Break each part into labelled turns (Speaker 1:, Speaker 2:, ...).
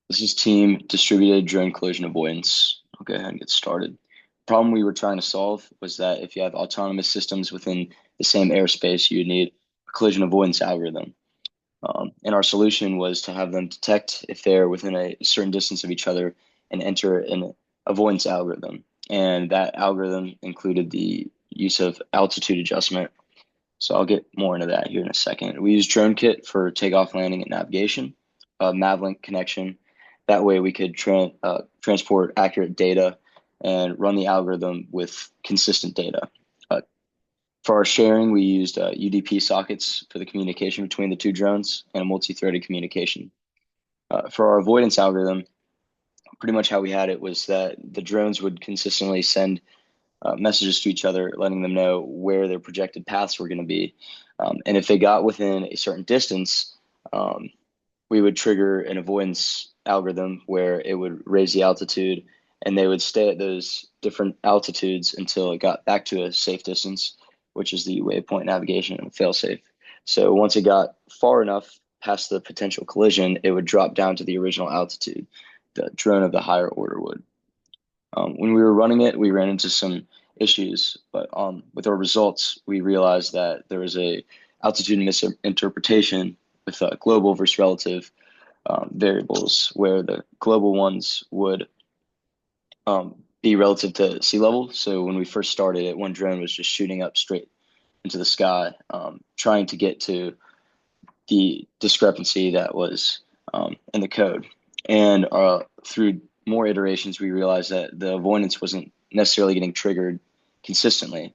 Speaker 1: This is team distributed drone collision avoidance. I'll go ahead and get started. The problem we were trying to solve was that if you have autonomous systems within the same airspace, you would need a collision avoidance algorithm. And our solution was to have them detect if they're within a certain distance of each other and enter an avoidance algorithm. And that algorithm included the use of altitude adjustment. So I'll get more into that here in a second. We use DroneKit for takeoff, landing, and navigation, Mavlink connection. That way we could transport accurate data and run the algorithm with consistent data. Uh, for our sharing, we used UDP sockets for the communication between the two drones and a multi-threaded communication. For our avoidance algorithm, pretty much how we had it was that the drones would consistently send messages to each other, letting them know where their projected paths were going to be. And if they got within a certain distance, um, we would trigger an avoidance algorithm where it would raise the altitude and they would stay at those different altitudes until it got back to a safe distance, which is the waypoint navigation and failsafe. So once it got far enough past the potential collision, it would drop down to the original altitude, the drone of the higher order would. When we were running it, we ran into some issues, but with our results, we realized that there was a altitude misinterpretation with global versus relative variables, where the global ones would be relative to sea level. So when we first started it, one drone was just shooting up straight into the sky, trying to get to the discrepancy that was in the code. And through more iterations, we realized that the avoidance wasn't necessarily getting triggered consistently.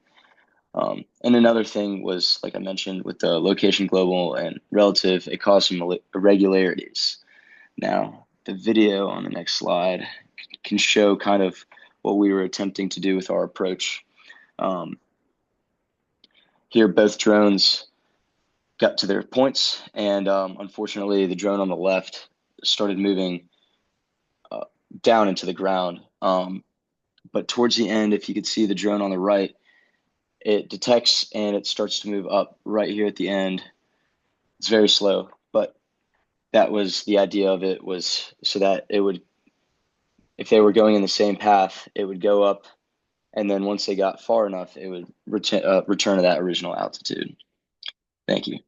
Speaker 1: And another thing was, like I mentioned, with the location global and relative, it caused some irregularities. Now, the video on the next slide can show kind of what we were attempting to do with our approach. Um, Here, both drones got to their points, and unfortunately, the drone on the left started moving uh, down into the ground. But towards the end, if you could see the drone on the right, it detects and it starts to move up right here at the end. It's very slow, but that was the idea of it, was so that it would, if they were going in the same path, it would go up, and then once they got far enough, it would return to that original altitude. Thank you.